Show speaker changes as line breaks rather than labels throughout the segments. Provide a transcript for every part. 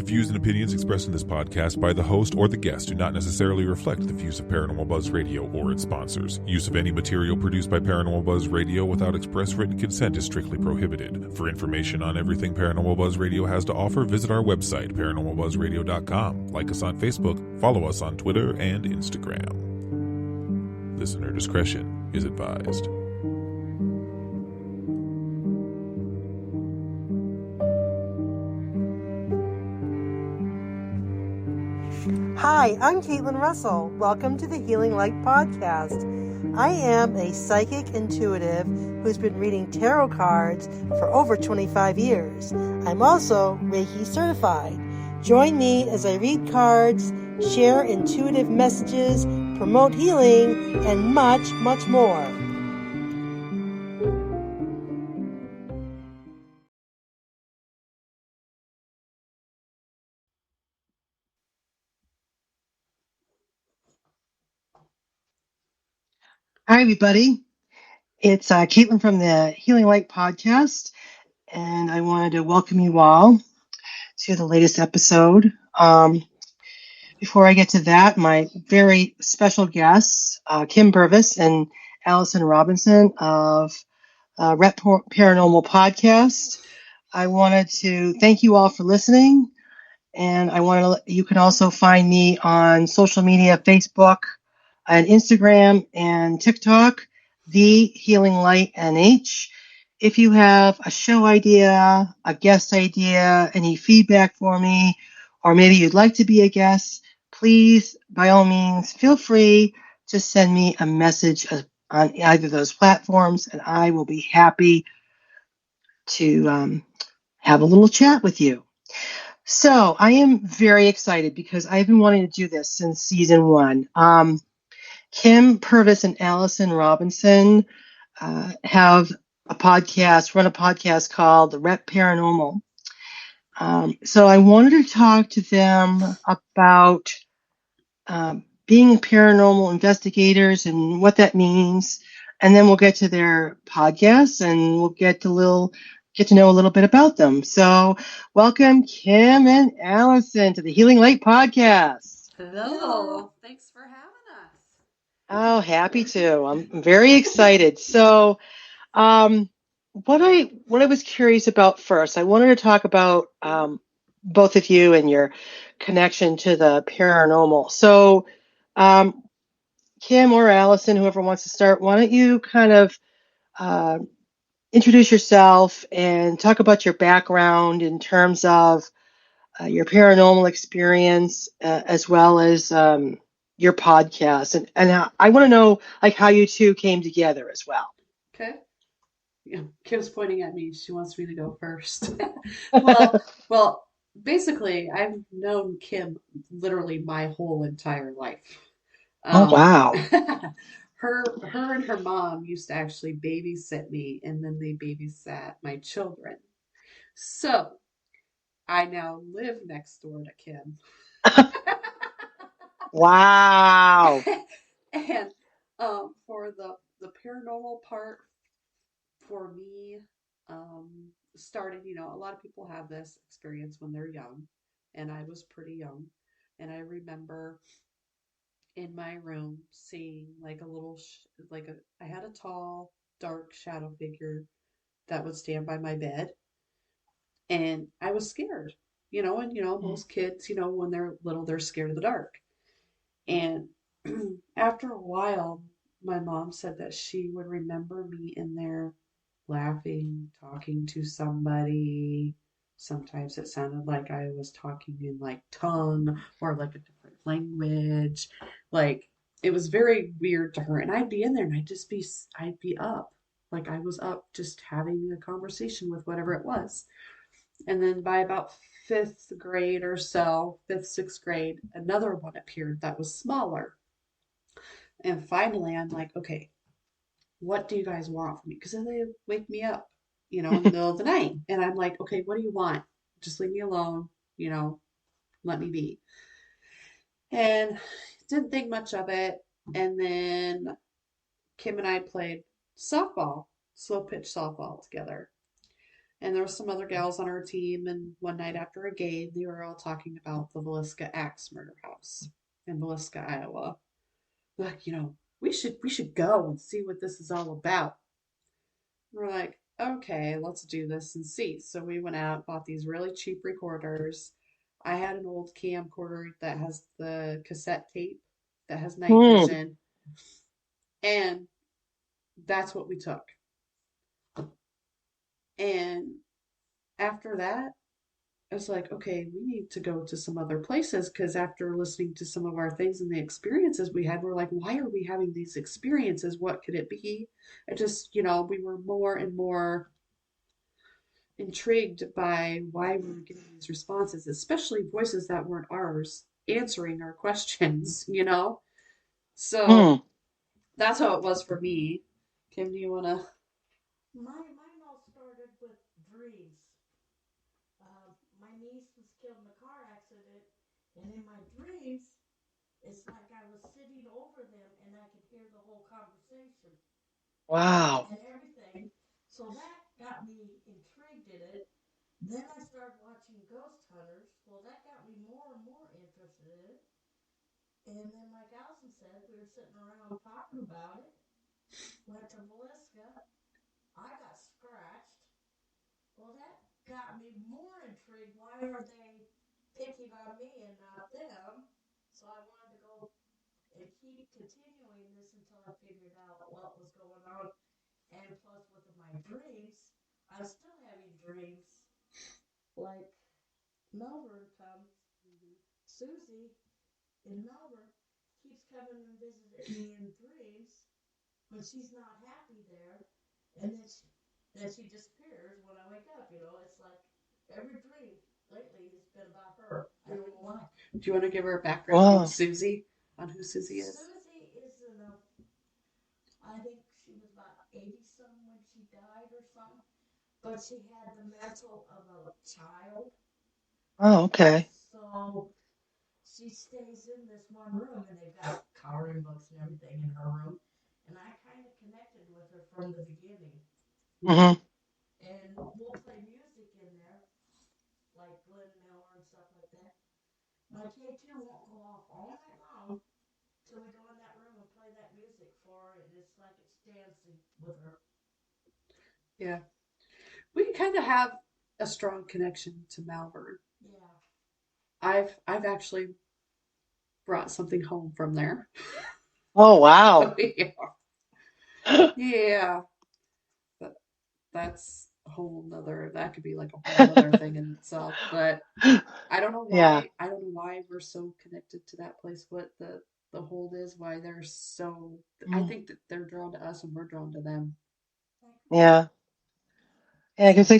The views and opinions expressed in this podcast by the host or the guest do not necessarily reflect the views of Paranormal Buzz Radio or its sponsors. Use of any material produced by Paranormal Buzz Radio without express written consent is strictly prohibited. For information on everything Paranormal Buzz Radio has to offer, visit our website, paranormalbuzzradio.com. Like us on Facebook, follow us on Twitter and Instagram. Listener discretion is advised.
Hi, I'm Caitlin Russell. Welcome to the Healing Light Podcast. I am a psychic intuitive who's been reading tarot cards for over 25 years. I'm also Reiki certified. Join me as I read cards, share intuitive messages, promote healing, and much, much more.
Hi, everybody. It's Caitlin from the Healing Light Podcast, and I wanted to welcome you all to the latest episode. Before I get to that, my very special guests, Kim Purvis and Alison Robinson of Paranormal Podcast. I wanted to thank you all for listening, and you can also find me on social media, Facebook, and Instagram and TikTok, The Healing Light NH. If you have a show idea, a guest idea, any feedback for me, or maybe you'd like to be a guest, please, by all means, feel free to send me a message on either of those platforms, and I will be happy to have a little chat with you. So I am very excited because I've been wanting to do this since season 1. Kim Purvis and Alison Robinson have run a podcast called Rep Paranormal. So I wanted to talk to them about being paranormal investigators and what that means. And then we'll get to their podcasts and we'll get to know a little bit about them. So welcome Kim and Alison to the Healing Light Podcast.
Hello. Thanks for having us.
Oh, happy to. I'm very excited. So, what I was curious about first, I wanted to talk about both of you and your connection to the paranormal. So, Kim or Allison, whoever wants to start, why don't you kind of introduce yourself and talk about your background in terms of your paranormal experience as well as your podcast, and I want to know like how you two came together as well.
Okay. Yeah, Kim's pointing at me. She wants me to go first. Well, basically, I've known Kim literally my whole entire life.
Oh, wow.
Her and her mom used to actually babysit me, and then they babysat my children. So I now live next door to Kim.
Wow.
And for the paranormal part, for me, started, a lot of people have this experience when they're young, and I was pretty young. And I remember in my room seeing like a little, I had a tall, dark shadow figure that would stand by my bed. And I was scared, and most kids, when they're little, they're scared of the dark. And after a while, my mom said that she would remember me in there laughing, talking to somebody. Sometimes it sounded like I was talking in like tongue or like a different language. Like it was very weird to her. And I'd be in there and I'd be up. Like I was up just having a conversation with whatever it was. And then by about fifth grade or so, fifth, sixth grade, another one appeared that was smaller. And finally, I'm like, okay, what do you guys want from me? Because then they wake me up, in the middle of the night. And I'm like, okay, what do you want? Just leave me alone, let me be. And didn't think much of it. And then Kim and I played softball, slow pitch softball together. And there were some other gals on our team, and one night after a game, they were all talking about the Villisca Axe Murder House in Villisca, Iowa. Like, we should go and see what this is all about. We're like, okay, let's do this and see. So we went out, bought these really cheap recorders. I had an old camcorder that has the cassette tape that has night
Hmm.
vision, and that's what we took. And after that, I was like, okay, we need to go to some other places because after listening to some of our things and the experiences we had, we're like, why are we having these experiences? What could it be? It just, we were more and more intrigued by why we were getting these responses, especially voices that weren't ours answering our questions. So
Hmm.
that's how it was for me. Kim, do you want to?
Mine all started with dreams. My niece was killed in a car accident, and in my dreams, it's like I was sitting over them and I could hear the whole conversation
Wow.
and everything. So that got me intrigued in it. Then I started watching Ghost Hunters. Well, that got me more and more interested in it. And then, like Allison said, we were sitting around talking about it. Went to Velisca. I got scratched. Well, that got me more intrigued. Why are they picking on me and not them? So I wanted to go and keep continuing this until I figured out what was going on. And plus, with my dreams, I'm still having dreams. Like Melbourne comes, Susie in Melbourne keeps coming and visiting me in dreams when she's not happy there, and then she disappears when I wake up. It's like every dream lately has been about her. I don't know why.
Do you want to give her a background on
Wow.
Susie? On who Susie is?
Susie is in a. I think she was about 80 something when she died or something, but she had the mental of a child.
Oh, okay.
So she stays in this one room, and they've got coloring books and everything in her room. And I kind of connected with her from the beginning.
Hmm.
And we'll play music in there, like Glenn Miller and stuff like that. My K2 won't go off all night long till we go in that room and play that music for her, and it's like it's dancing with her.
Yeah. We kind of have a strong connection to Malvern.
Yeah.
I've actually brought something home from there.
Oh,
Oh
wow.
yeah. Yeah. But that's a whole nother that could be like a whole nother thing in itself. But
Yeah.
I don't know why we're so connected to that place, what the hold is, why they're so I
Mm.
think that they're drawn to us and we're drawn to them.
Yeah. Yeah, because
So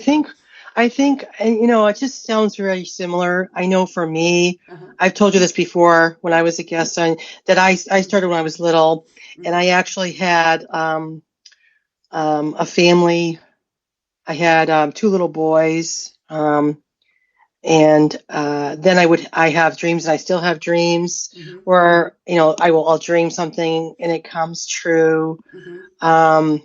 I think, and it just sounds very similar. I know for me,
uh-huh.
I've told you this before when I was a guest on that I started when I was little, and
Mm-hmm.
I actually had a family. I had two little boys, and then I have dreams, and I still have dreams
Mm-hmm.
where I'll dream something and it comes true.
Mm-hmm.
Um,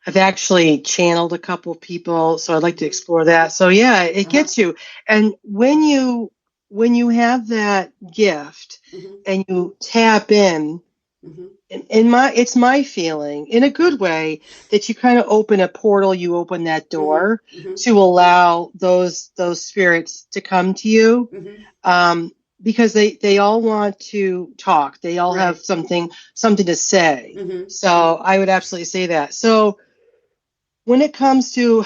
I've actually channeled a couple of people, so I'd like to
Mm-hmm.
explore that. So yeah, it
Uh-huh.
gets you. And when you have that gift
Mm-hmm.
and you tap
Mm-hmm.
it's my feeling in a good way that you kind of open a portal, you open that
Mm-hmm.
door
Mm-hmm.
to allow those spirits to come to you.
Mm-hmm.
Um, because they all want to talk. They all have
Right.
something to say.
Mm-hmm.
So I would absolutely say that. So when it comes to,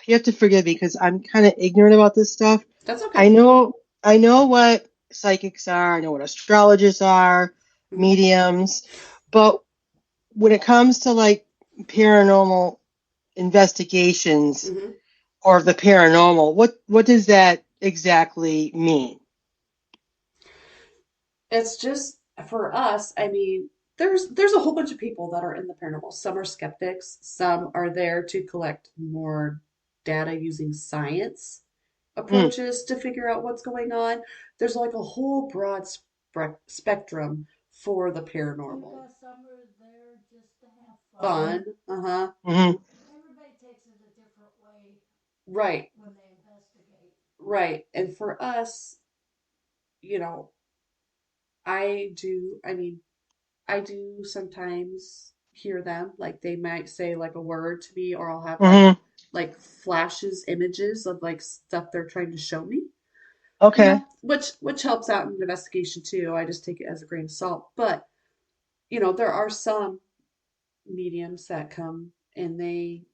you have to forgive me because I'm kind of ignorant about this stuff.
That's
I
okay.
know I know what psychics are, I know what astrologers are,
Mm-hmm.
mediums, but when it comes to like paranormal investigations
Mm-hmm.
or the paranormal, what does that exactly mean?
It's just for us, I mean, there's a whole bunch of people that are in the paranormal. Some are skeptics, some are there to collect more data using science
Mm,
approaches to figure out what's going on. There's like a whole broad spectrum for the
You
paranormal.
got some are there just to have fun.
Fun, uh-huh.
mm-hmm,
Everybody takes it a different way.
right, right. And for us, you know, I mean, I do sometimes hear them, like they might say like a word to me, or I'll have
Hmm.
like flashes, images of like stuff they're trying to show me,
Okay.
which helps out in the investigation too. I just take it as a grain of salt. But, there are some mediums that come and they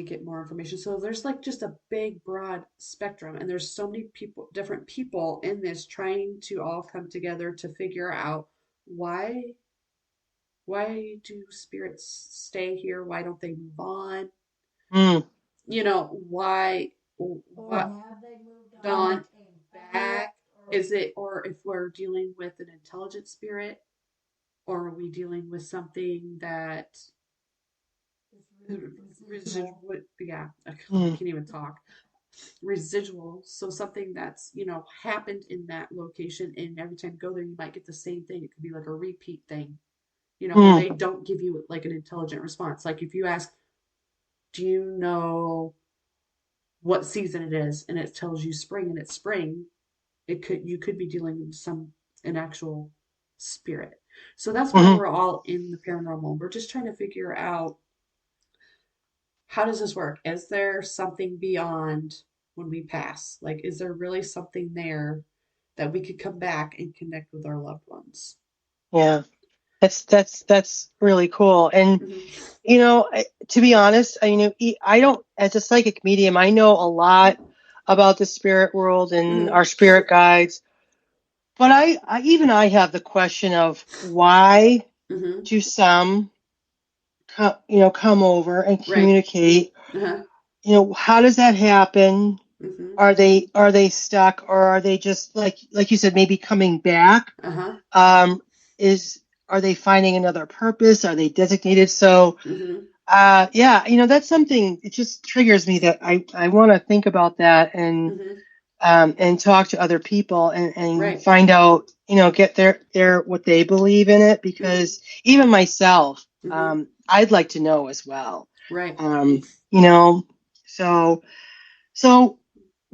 get more information. So there's like just a big broad spectrum, and there's so many people, different people in this trying to all come together to figure out why do spirits stay here? Why don't they move on?
Mm.
Why what on back? Is it, or if we're dealing with an intelligent spirit, or are we dealing with something that residual? Yeah, I
Mm.
can't even talk. Residual, so something that's happened in that location, and every time you go there, you might get the same thing. It could be like a repeat thing, where
Mm.
they don't give you like an intelligent response. Like if you ask, "Do you know what season it is?" and it tells you spring, and it's spring, you could be dealing with an actual spirit. So that's why
Hmm.
we're all in the paranormal. We're just trying to figure out, how does this work? Is there something beyond when we pass? Like, is there really something there that we could come back and connect with our loved ones?
Yeah. That's really cool. And
Hmm.
to be honest, I don't, as a psychic medium, I know a lot about the spirit world and
Hmm.
our spirit guides. But I have the question of why
Hmm.
do some come over and
Right.
communicate?
Uh-huh.
How does that happen?
Hmm.
Are they stuck, or are they just like you said, maybe coming back?
Uh-huh.
Um, is Are they finding another purpose? Are they designated? So
Hmm.
yeah, that's something. It just triggers me that I want to think about that
Hmm.
and talk to other people and
Right.
find out, get their what they believe in it,
Hmm.
because even myself,
Hmm.
I'd like to know as well.
Right.
You know, so so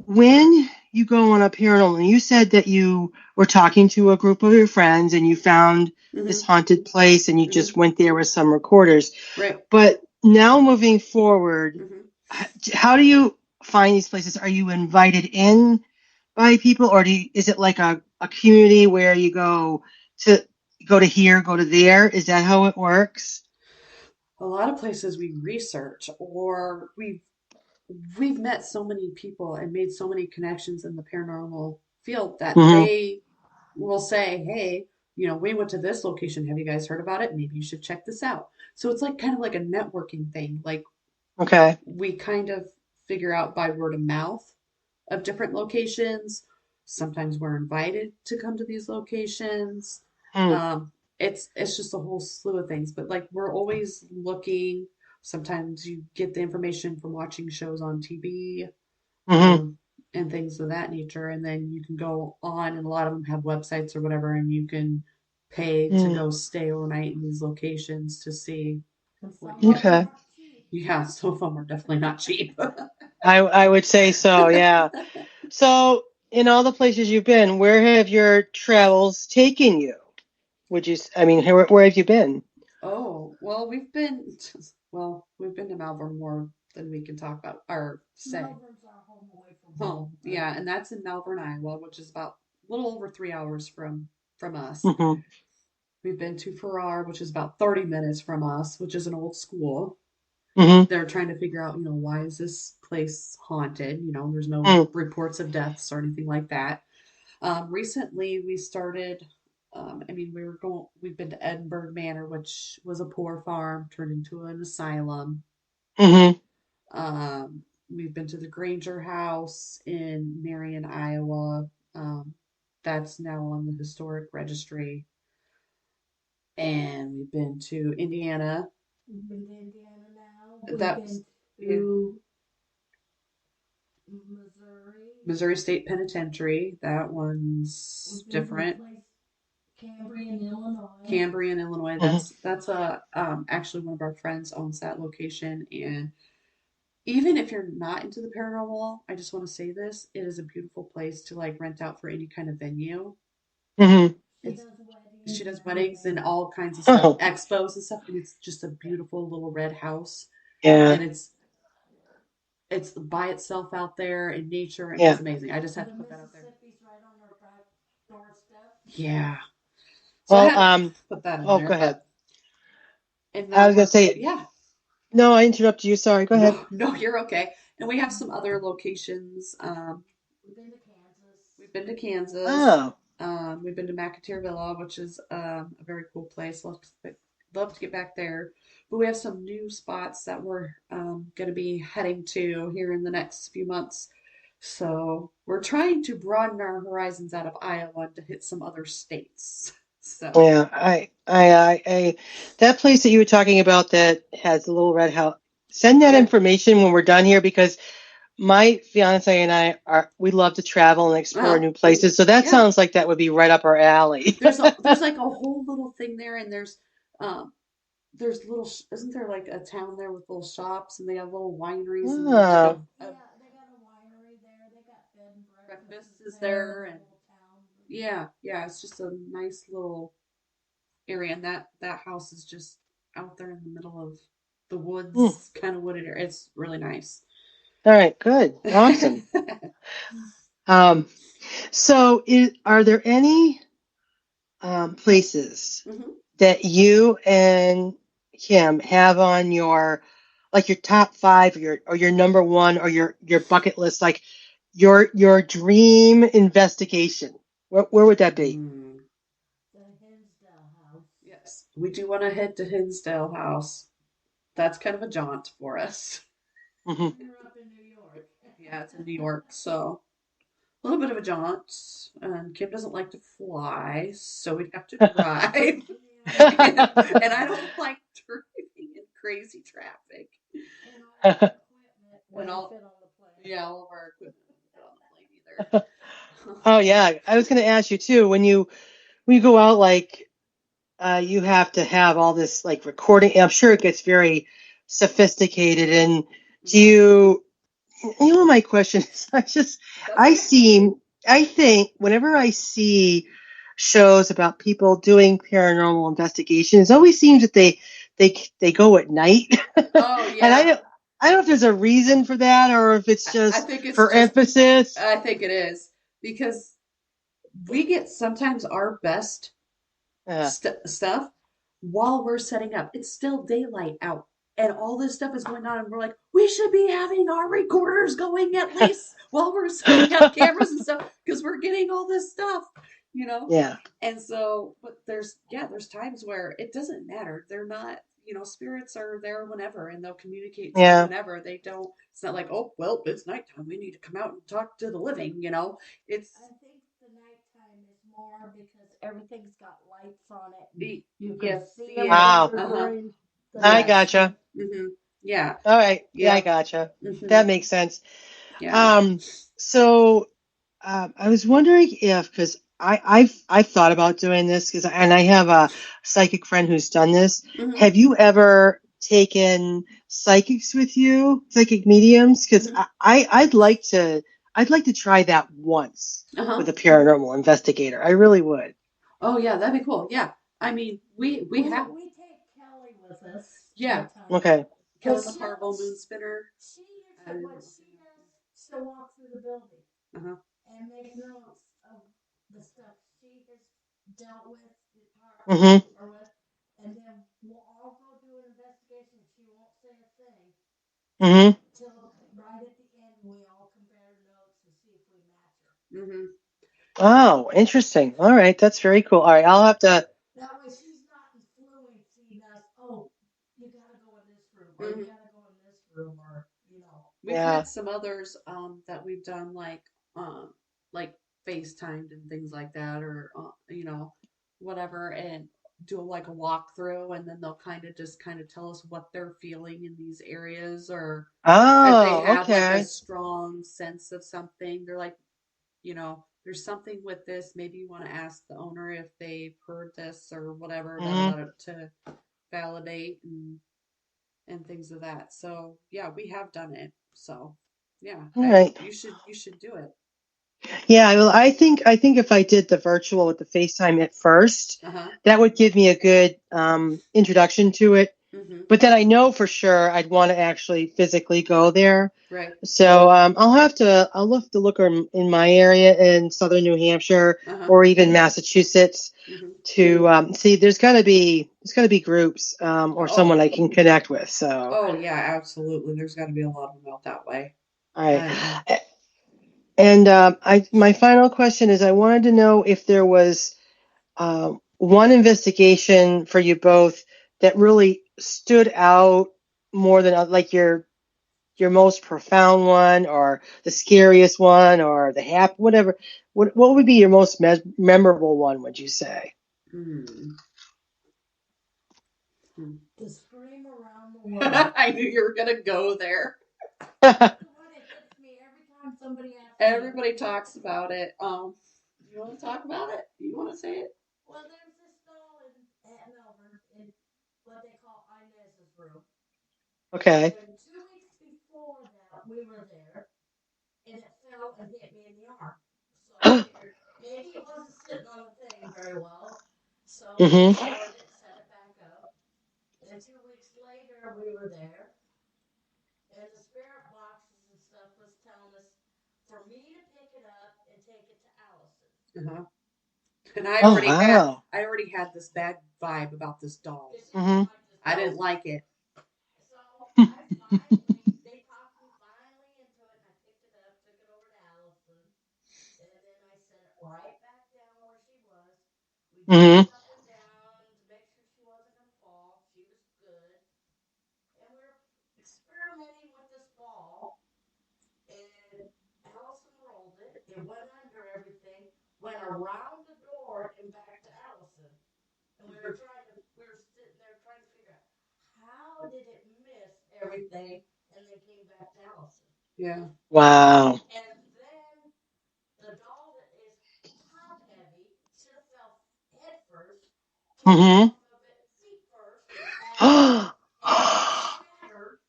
when you go on a paranormal, and you said that you were talking to a group of your friends and you found this
Hmm.
haunted place and you just
Hmm.
went there with some recorders.
Right.
But now moving forward,
Hmm.
how do you find these places? Are you invited in by people, or is it like a community where you to go to here, go to there? Is that how it works?
A lot of places we research, or we've met so many people and made so many connections in the paranormal field that
Hmm.
they will say, "Hey, we went to this location. Have you guys heard about it? Maybe you should check this out." So it's like kind of like a networking thing. Like
Okay.
we kind of figure out by word of mouth of different locations. Sometimes we're invited to come to these locations.
Hmm.
Um, it's just a whole slew of things, but like we're always looking. Sometimes you get the information from watching shows on TV,
Hmm.
um, and things of that nature, and then you can go on, and a lot of them have websites or whatever, and you can pay to
Hmm.
go stay overnight in these locations to see what you get.
Okay.
Yeah, some of them are definitely not cheap.
I would say so. Yeah. So in all the places you've been, where have your travels taken you? I mean, where have you been?
Oh, we've been to Malvern more than we can talk about or say. Oh, yeah, and that's in Malvern, Iowa, which is about a little over 3 hours from us.
Hmm.
We've been to Farrar, which is about 30 minutes from us, which is an old school.
Hmm.
They're trying to figure out, why is this place haunted? There's no reports of deaths or anything like that. Recently, we started. I mean, we've been to Edinburgh Manor, which was a poor farm turned into an asylum.
Hmm.
We've been to the Granger House in Marion, Iowa. Um, that's now on the historic registry. And we've been to Indiana. That's yeah, Missouri State Penitentiary. That one's different. Cambrian, Illinois.
Hmm.
That's actually one of our friends owns that location, and even if you're not into the paranormal, I just want to say this: it is a beautiful place to like rent out for any kind of venue.
Hmm.
She does weddings and all kinds of stuff,
Oh,
expos and stuff, and it's just a beautiful little red house,
yeah,
and it's by itself out there in nature, and it's
yeah.
amazing. I just had to put that out there. Yeah, so I
Well,
had to put that in
oh,
there,
go ahead.
but and
I
now
was gonna
we're
say,
yeah.
no, I interrupted you. Sorry. Go ahead.
No, no, you're okay. And we have some other locations. We've been to Kansas.
Oh,
We've been to McAteer Villa, which is a very cool place. Love to get back there. But we have some new spots that we're going to be heading to here in the next few months. So we're trying to broaden our horizons out of Iowa to hit some other states. So,
yeah. That place that you were talking about that has the little red house. Send that
yeah.
information when we're done here because my fiance and we love to travel and explore
Oh,
new places. So that
yeah.
sounds like that would be right up our alley.
There's like a whole little thing there, and um little isn't there like a town there with little shops and they have little wineries and there's like
Oh,
a breakfast is there and yeah, it's just a nice little area, and that house is just out there in the middle of the
hmm.
woods, kind of wooded area. It's really nice.
All right, good, awesome. Um, are there any places
Hmm.
that you and Kim have on your top five or your number one or your bucket list, like your dream investigation? Where would that be?
Mm. Yes, we do want to head to Hinsdale House. That's kind of a jaunt for us.
Hmm.
Yeah, it's in New York, so a little bit of a jaunt. And Kim doesn't like to fly, so we'd have to drive. And I don't like driving in crazy traffic. And yeah, all of our equipment wouldn't fit on the plane
Oh yeah, I was going to ask you too. When you go out, like you have to have all this like recording. I'm sure it gets very sophisticated. And do
either.
my question is,
That's
I
okay.
seem, I think whenever I see shows about people doing paranormal investigations, it always seems that they go at night,
Oh
and
yeah,
I don't know if there's a reason for that or if it's
I
just
think it's
for
just.
emphasis.
I think it is because we get sometimes our best
Uh,
stuff while we're setting up. It's still daylight out. And all this stuff is going on, and we're like, we should be having our recorders going at least while we're setting up cameras and stuff because we're getting all this stuff, you know?
yeah,
And so, but there's times where it doesn't matter. They're not, spirits are there whenever and they'll communicate to you
yeah.
whenever. It's not like, oh, well, it's nighttime. We need to come out and talk to the living. It's, yes,
Wow, I
yes.
gotcha.
Hmm. Yeah.
All right, yeah, I
Yep.
gotcha.
Hmm.
That makes sense.
Yeah.
Um, so I was wondering if, because I've thought about doing this, and I have a psychic friend who's done this.
Hmm.
Have you ever taken psychics with you, psychic mediums? Because
Hmm.
I'd like to try that once
Uh-huh.
with a paranormal investigator. I really would.
Oh yeah, that'd be cool. Yeah. I mean, we have yeah,
Okay.
Kelly McCarville Moon Spinner. Uh-huh.
Mm-hmm. Mm-hmm.
Hmm.
Oh, interesting. All right, that's very cool. All right, I'll have to.
Hmm. We've
Yeah.
had some others that we've done like FaceTimed and things like that, or whatever, and do like a walkthrough, and then they'll kind of tell us what they're feeling in these areas, or if they
Oh,
have like a
okay.
strong sense of something. They're like, there's something with this. Maybe you want to ask the owner if they've heard this or whatever,
Mm-hmm.
to validate. And and things of that. So yeah, we have done it. So yeah,
All right.
you should do it.
Yeah, well, I think if I did the virtual with the FaceTime at first,
Uh-huh.
that would give me a good introduction to it.
Mm-hmm.
But then I know for sure I'd want to actually physically go there.
Right.
So I'll have to look in my area in southern New Hampshire
Uh-huh.
or even Massachusetts
Mm-hmm.
to see. There's got to be groups or
Oh.
someone I can connect with. So
Oh yeah, absolutely. There's got to be a lot of them out that way.
all right.
Yeah.
And my final question is I wanted to know if there was one investigation for you both that really stood out more than like your most profound one or the scariest one or the whatever. What would be your most memorable one, would you say?
Hmm.
The scream around the world.
I knew you were gonna go there.
That's the one that hits me every time somebody asks me.
Everybody talks about it. You want to talk about it? You want to say it?
Well, there's this doll at Melbourne in what they call Inez's room.
Okay.
And 2 weeks before that, we were there, and it fell and hit me in the arm. So I figured maybe it wasn't sitting on the thing very well. So I
Mm-hmm.
restored it, set it back up. And 2 weeks later, we were there, and the spirit boxes and stuff was telling us for me to pick it up and take it to Allison.
Uh-huh. And
Oh wow.
I already had this bad vibe about this doll.
Mm-hmm.
I didn't like it.
So they talked me finally into it, and I picked it up, took it over to Allison, and then I set it right back down where she was. We
Mm-hmm.
jumped up and down to make sure she wasn't going to fall. She was good. And we were experimenting with this ball, and Allison rolled it. It went under everything, went around the door and back to Allison. And we were sitting there trying to figure out how did it miss everything and then came back to Allison.
Yeah.
Wow.
And then the doll that is top heavy should have fell head first, came
Mm-hmm.
off of it feet first, and shattered.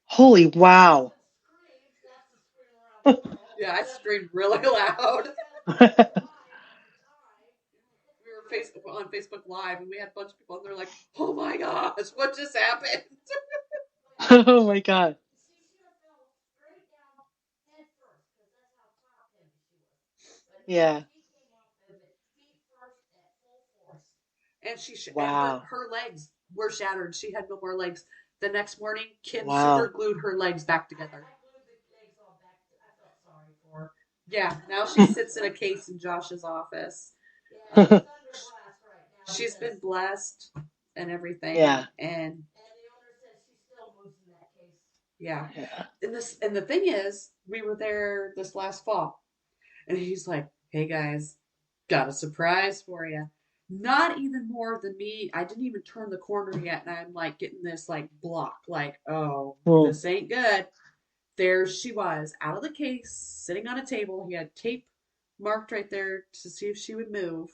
Holy wow.
Allison screams, that's the scream around the world.
Yeah, I screamed really loud.
Because we were live at the time.
We were on Facebook Live, and we had a bunch of people, and they're like, "Oh my gosh, what just happened?"
Oh my God.
She should have fell straight down head first because that's how top heavy she was. But no,
Yeah.
she came off of it feet first at full force.
And
Wow.
her legs were shattered. She had no more legs. The next morning, Kim
Wow.
super glued her legs back together.
I glued the legs all back. I felt sorry for her.
Yeah, now she sits in a case in Josh's office.
Yeah, she's under glass right now.
She's been blessed and everything.
Yeah.
And the owner says she still moves in that case.
Yeah.
Yeah.
And the thing is, we were there this last fall, and he's like, "Hey guys, got a surprise for you." Not even more than me. I didn't even turn the corner yet, and I'm like getting this like block, like, "Oh, this ain't good." There she was, out of the case, sitting on a table. He had tape marked right there to see if she would move.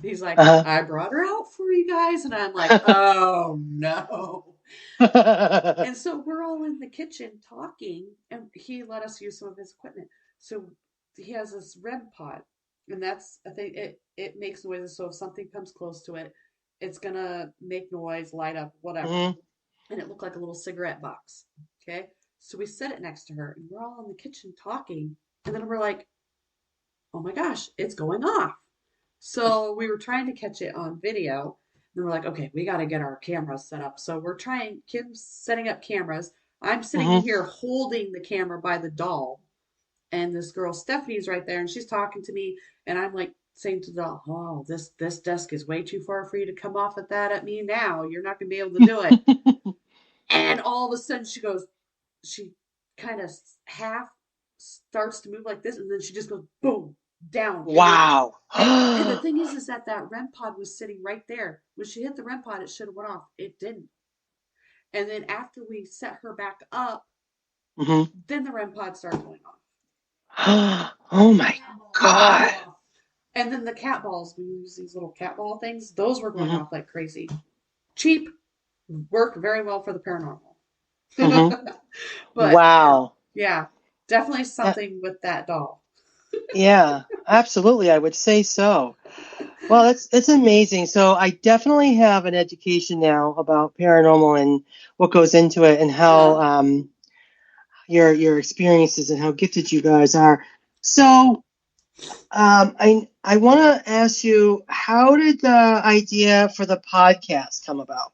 He's like,
Uh-huh.
"I brought her out for you guys," and I'm like, "Oh no." And so we're all in the kitchen talking, and he let us use some of his equipment. So he has this REM pod, and that's a thing. It makes noises. So if something comes close to it, it's gonna make noise, light up, whatever.
Mm-hmm.
And it looked like a little cigarette box. Okay, so we set it next to her, and we're all in the kitchen talking, and then we're like, "Oh my gosh, it's going off!" So we were trying to catch it on video. And we're like, okay, we got to get our cameras set up. So we're trying, Kim's setting up cameras. I'm sitting
Mm-hmm.
here holding the camera by the doll. And this girl, Stephanie's right there, and she's talking to me. And I'm like saying to the doll, oh, this desk is way too far for you to come off at that at me now. You're not going to be able to do it. And all of a sudden she kind of half starts to move like this. And then she just goes, boom, down.
Wow.
And the thing is that REM pod was sitting right there. When she hit the REM pod, it should have went off. It didn't. And then after we set her back up,
Mm-hmm.
then the REM pod started going
Oh my God.
And then the cat balls, we use these little cat ball things, those were going
Mm-hmm.
off like crazy. Cheap, work very well for the paranormal.
Mm-hmm.
But
Wow.
yeah, definitely
Uh,
something with that doll.
yeah, absolutely. I would say so. Well, it's amazing. So I definitely have an education now about paranormal and what goes into it and how
Uh,
your experiences and how gifted you guys are. So I want to ask you, how did the idea for the podcast come about?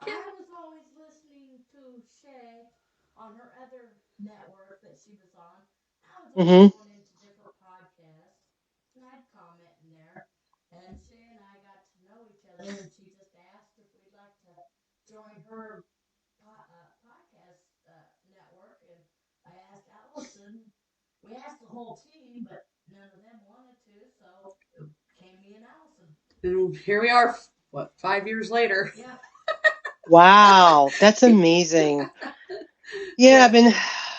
I was always listening to Shay on her other network that she was on. I was always
Mm-hmm.
going into different podcasts, and I'd comment in there. And Shay and I got to know each other, and she just asked if we'd like to join her podcast network. And I asked Allison. We asked the whole team, but none of them wanted to, so it came me and Allison.
and here we are, what, 5 years later?
Yeah.
Wow, that's amazing. Yeah,
Yeah.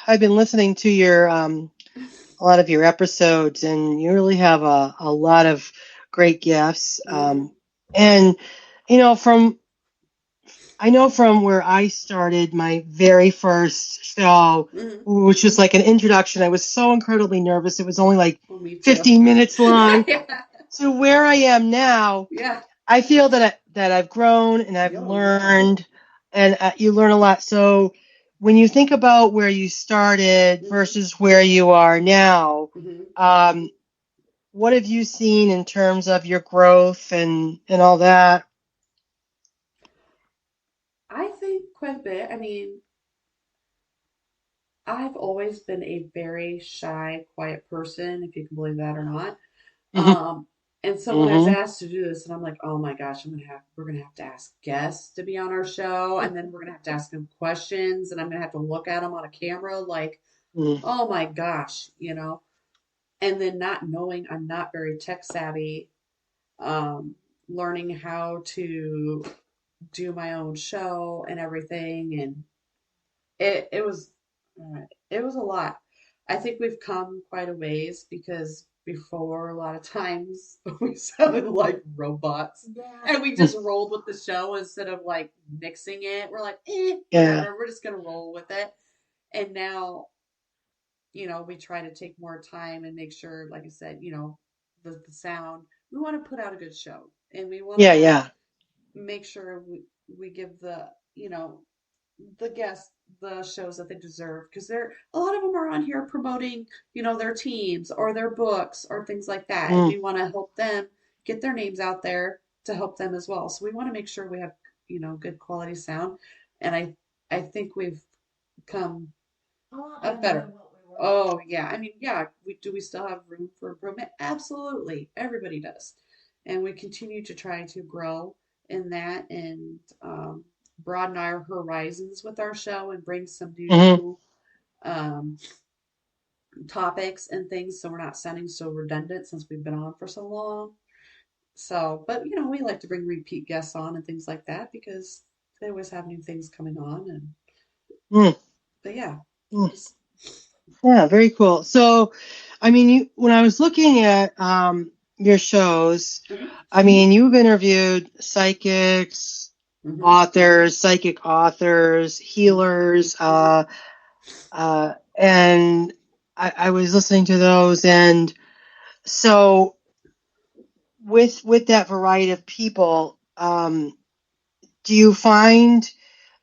I've been listening to your a lot of your episodes, and you really have a lot of great gifts.
Mm-hmm.
And you know, from I know from where I started my very first show,
Mm-hmm.
which was like an introduction. I was so incredibly nervous. It was only like
Well, me too.
15 minutes long.
Yeah.
To where I am now,
Yeah.
I feel that I've grown and I've
Oh, yeah.
learned, and you learn a lot. So when you think about where you started
Mm-hmm.
versus where you are now,
Mm-hmm.
um, what have you seen in terms of your growth and all that?
I think quite a bit. I mean, I've always been a very shy, quiet person, if you can believe that or not.
Hmm.
Um, and so when I was
Hmm.
asked to do this, and I'm like, oh my gosh, we're gonna have to ask guests to be on our show, and then we're gonna have to ask them questions, and I'm gonna have to look at them on a camera, like, oh my gosh, you know. And then not knowing I'm not very tech savvy, um, learning how to do my own show and everything, and it was it was a lot. I think we've come quite a ways because before a lot of times we sounded like robots
Yeah.
and we just rolled with the show instead of like mixing it. We're like,
Yeah.
whatever, we're just gonna roll with it. And now, we try to take more time and make sure, like I said, the sound. We want to put out a good show and we want
Yeah.
to
Yeah.
make sure we give the guests the shows that they deserve because they're a lot of them are on here promoting their teams or their books or things like that, and
Mm.
we want to help them get their names out there to help them as well. So we want to make sure we have good quality sound, and I think we've come
A lot
up
better
better.
than what we were.
Oh yeah, I mean, yeah, we still have room for improvement? Absolutely, everybody does, and we continue to try to grow in that and broaden our horizons with our show and bring some
Hmm.
new um, topics and things, so we're not sounding so redundant since we've been on for so long. So, but we like to bring repeat guests on and things like that because they always have new things coming on, and
Mm.
but yeah,
Mm.
just
Yeah, very cool. So, I mean, when I was looking at your shows,
mhm,
I mean, you've interviewed psychics,
mhm,
authors, psychic authors,
mhm,
healers, and I was listening to those, and so with that variety of people, do you find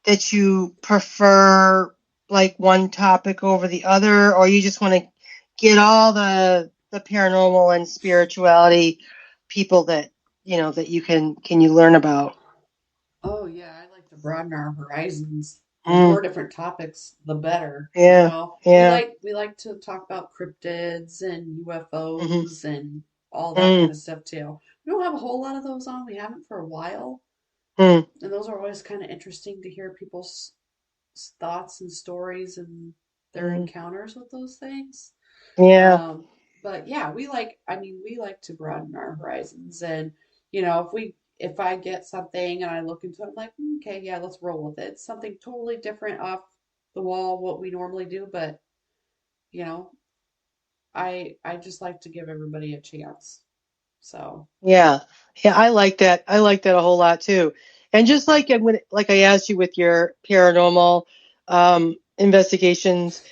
that you prefer like one topic over the other, or you just want to get all the paranormal and spirituality people that that you can you learn about?
Oh yeah, I like to broaden our horizons. The
Mm,
more different topics, the better.
yeah,
We
yeah.
like to talk about cryptids and
Hmm.
UFOs and all that kind
Mm,
of stuff too. We don't have a whole lot of those on. We haven't for a while,
mm,
and those are always kind of interesting to hear people's thoughts and stories and their
mm,
encounters with those things.
yeah.
Um, but yeah, we like to broaden our horizons, and if I get something and I look into it, I'm like, okay, yeah, let's roll with it. It's something totally different off the wall, what we normally do, but you know, I just like to give everybody a chance. So,
Yeah. Yeah, I like that. I like that a whole lot too. And just like I asked you with your paranormal investigations,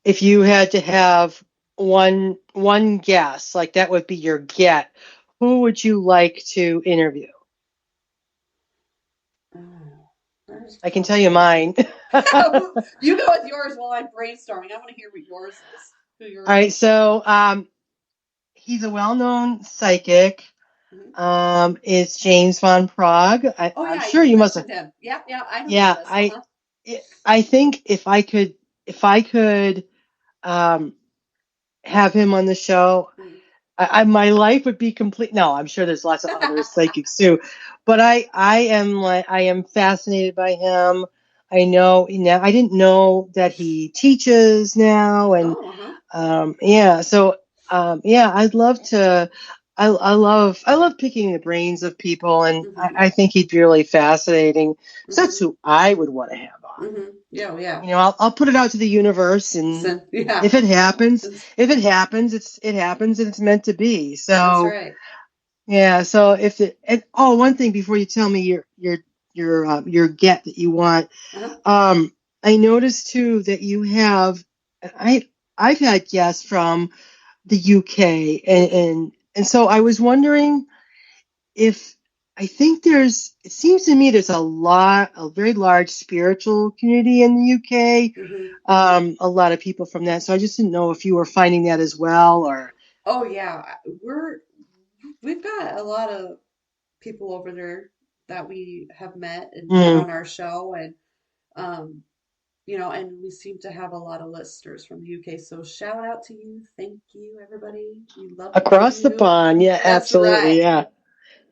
if you had to have one guess, like that would be your get, who would you like to interview?
Oh, that is
I can tell you
tough.
mine. All
You go with yours while I'm brainstorming. I want to hear what yours is. Who yours
right,
is.
so he's a well-known psychic.
Mhm.
It's James Von Prague.
Oh
I'm
yeah,
sure
you
you must have.
mentioned him. Yeah, yeah, I know who he
Yeah,
is.
I think if I could um, have him on the show,
Mhm.
my life would be complete. No, I'm sure there's lots of other psychics too, but I am fascinated by him. I know now. I didn't know that he teaches now, and
Oh, uh-huh.
yeah. So yeah, I'd love to. I love picking the brains of people, and
Mm-hmm.
I think he'd be really fascinating. So that's
Mm-hmm.
who I would want to have on.
Mm-hmm. Yeah, oh, yeah.
I'll put it out to the universe, and
So, yeah.
if it happens,
That's,
it happens, and it's meant to be.
that's
So
right.
yeah. So if it and, oh, one thing before you tell me your get that you want,
Uh-huh.
um, I noticed too that you have I've had guests from the UK,
Mm-hmm.
and so I was wondering if I think it seems to me there's a very large spiritual community in the UK.
Mm-hmm.
A lot of people from that. So I just didn't know if you were finding that as well, or.
Oh yeah. We've got a lot of people over there that we have met and had
Mm,
on our show, and um and we seem to have a lot of listeners from the UK. So shout out to you. Thank you, everybody. We love
across the
you.
pond, yeah,
That's right.
absolutely, yeah,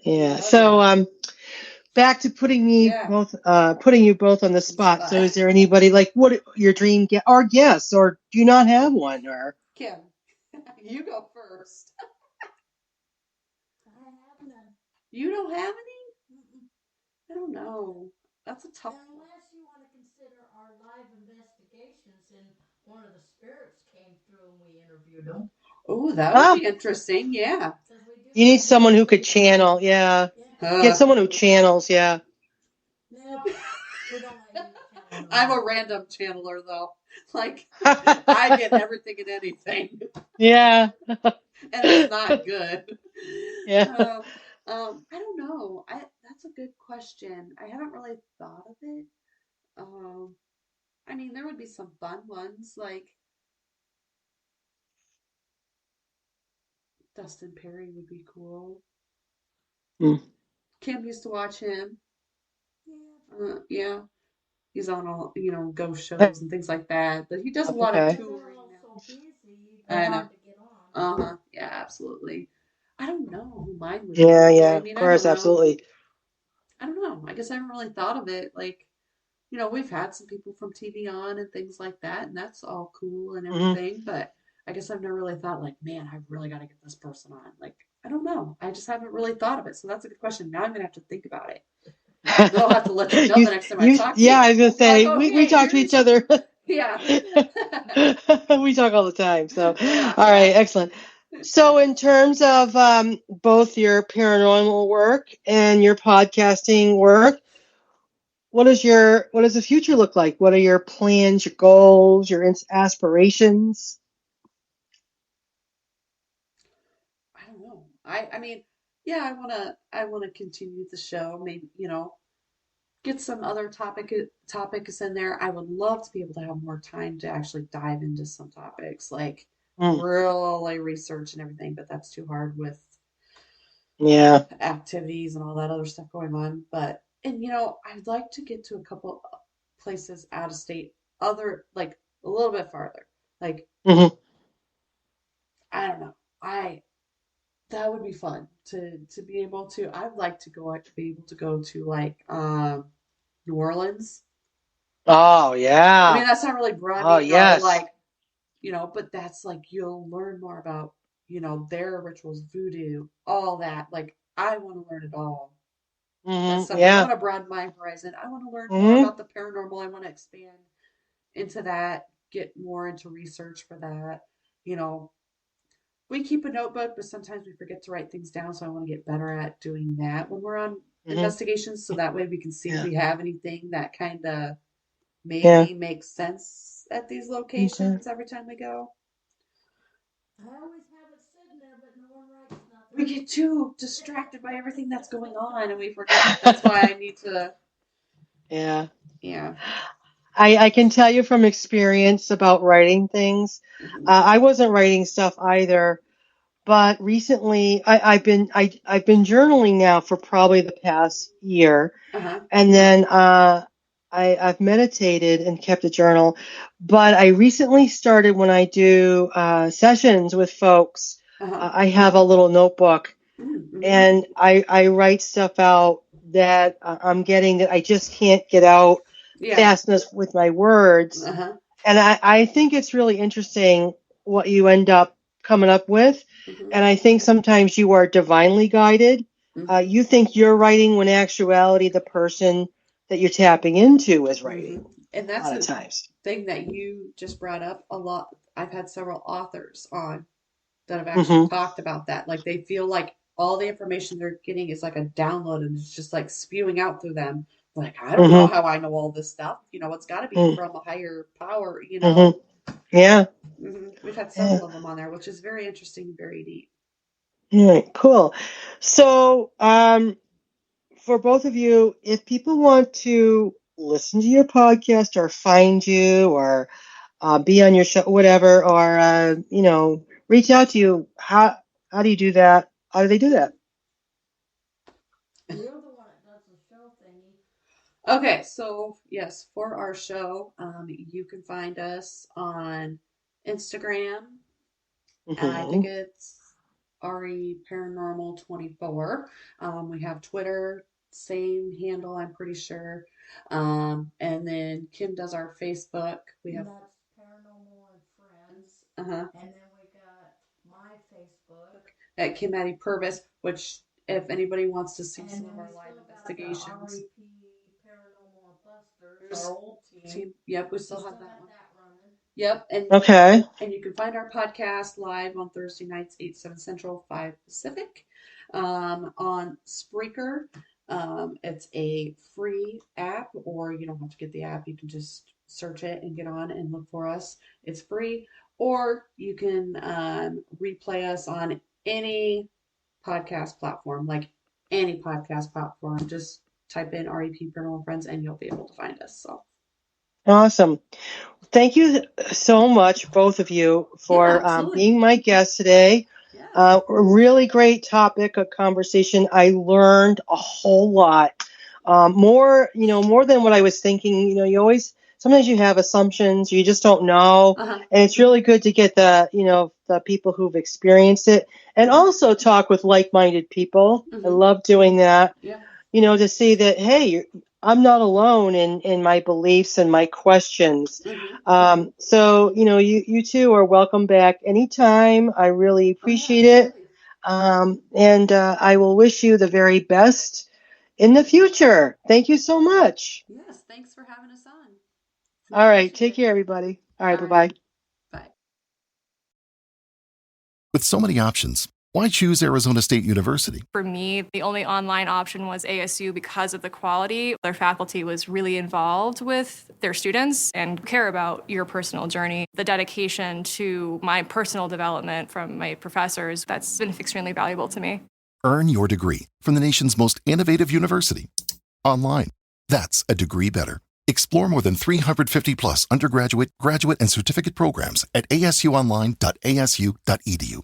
We
yeah.
love you.
So back to
Yeah.
putting you both on the
On the
spot.
spot.
So is there anybody like what your dream get or guess, or do you not have one, or?
Kim, you go first.
I have none.
You don't have any?
Mm-mm.
I don't know. That's a tough one.
Unless you want to consider our live investigations and one of the spirits came through and we interviewed them.
Oh, that would
Ah,
be interesting. Yeah.
Because we do
you need
have
someone who could
investigations.
channel, yeah.
Yeah.
Get
Uh,
someone who channels, yeah.
No, we don't let you channel
I'm
them.
a random channeler though. Like I get everything and anything,
Yeah,
and it's not good.
yeah.
Um, I don't know. That's a good question. I haven't really thought of it. Um, I mean, there would be some fun ones like Dustin Perry would be cool.
Mm,
Kim used to watch him.
Yeah.
Yeah, he's on all ghost shows and things like that. But he does a lot of
okay.
But they're
touring
all
now.
so busy, they're
I know.
hard to get on.
Uh-huh. Yeah, absolutely. I don't know who mine would
Yeah,
be.
yeah,
I
of
mean, I don't
course,
know.
absolutely.
I don't know. I guess I haven't really thought of it. Like, we've had some people from TV on and things like that, and that's all cool and
Hmm.
everything. But I guess I've never really thought, like, man, I really got to get this person on. Like, I don't know. I just haven't really thought of it. So that's a good question. Now I'm going to have to think about it. And I'll have to let you know the next time I talk to
Yeah,
you.
I was gonna
I'm like,
say we
okay,
talk to each
here's,
other.
yeah.
We talk all the time. So,
Yeah,
all
yeah.
right, excellent. So, in terms of both your paranormal work and your podcasting work, what does the future look like? What are your plans, your goals, your aspirations?
I don't know. I mean, yeah, I wanna continue the show. Maybe, get some other topics in there. I would love to be able to have more time to actually dive into some topics, like
Mm,
really research and everything, but that's too hard with
yeah.
activities and all that other stuff going on. But and I'd like to get to a couple places out of state, other like a little bit farther. Like
Hmm.
I don't know. I That would be fun to be able to. I'd like to be able to go to like New Orleans.
Oh
I
yeah.
mean, that's not really broad,
Oh
though,
yes.
like, but that's like you'll learn more about, their rituals, voodoo, all that. Like, I want to learn it all. That's something I
Yeah.
want to broaden my horizon. I want to learn more
Hmm.
about the paranormal. I want to expand into that, get more into research for that. You know, we keep a notebook, but sometimes we forget to write things down. So I want to get better at doing that when we're on investigations, so that way we can see if we have anything that kind of maybe makes sense at these locations every time we go.
I always have it sitting there, but no one writes nothing.
We get too distracted by everything that's going on, and we forget. That's why I need to.
Yeah.
Yeah.
I can tell you from experience about writing things. I wasn't writing stuff either, but recently I've been journaling now for probably the past year, and then I've meditated and kept a journal. But I recently started, when I do sessions with folks, I have a little notebook, and I write stuff out that I'm getting that I just can't get out fast enough with my words. And I think it's really interesting what you end up coming up with. And I think sometimes you are divinely guided. You think you're writing when in actuality the person that you're tapping into is writing.
And that's
a lot of times.
Thing that you just brought up a lot. I've had several authors on that have actually talked about that. Like they feel like all the information they're getting is like a download, and it's just like spewing out through them. Like, I don't know how I know all this stuff. You know, it's got to be from a higher power, you know.
Yeah.
We've had several of them on there, which is very interesting, very neat.
All right, cool. So, for both of you, if people want to listen to your podcast or find you or be on your show, whatever, or, reach out to you, how do you do that? How do they do that?
You're the one that does the show thingy.
Okay, so yes, for our show, you can find us on Instagram. I think it's RE Paranormal 24. We have Twitter, same handle, I'm pretty sure. And then Kim does our Facebook. We have
that's Paranormal and Friends. And then we got my Facebook
at Kim Addie Purvis, which if anybody wants to see some of our live investigations.
REP Paranormal and Busters, our old team.
Yep, we still have that one.
Running.
Yep, and
okay,
and you can find our podcast live on Thursday nights, 8/7 Central, 5 Pacific, on Spreaker. It's a free app, or you don't have to get the app. You can just search it and get on and look for us. It's free, or you can replay us on any podcast platform, like any podcast platform. Just type in REP Paranormal Friends, and you'll be able to find us. So
awesome. Thank you so much, both of you, for being my guest today. A really great topic of conversation. I learned a whole lot, more than what I was thinking. You always, sometimes you have assumptions, you just don't know, and it's really good to get the people who've experienced it, and also talk with like-minded people. I love doing that. To see that, hey, I'm not alone in my beliefs and my questions. So, you two are welcome back anytime. I really appreciate it. And I will wish you the very best in the future. Thank you so much.
Yes, thanks for having us on.
All right. Take care, everybody. All right. Bye-bye.
Bye.
With so many options, why choose Arizona State University?
For me, the only online option was ASU because of the quality. Their faculty was really involved with their students and care about your personal journey. The dedication to my personal development from my professors, that's been extremely valuable to me.
Earn your degree from the nation's most innovative university. Online. That's a degree better. Explore more than 350 plus undergraduate, graduate, and certificate programs at asuonline.asu.edu.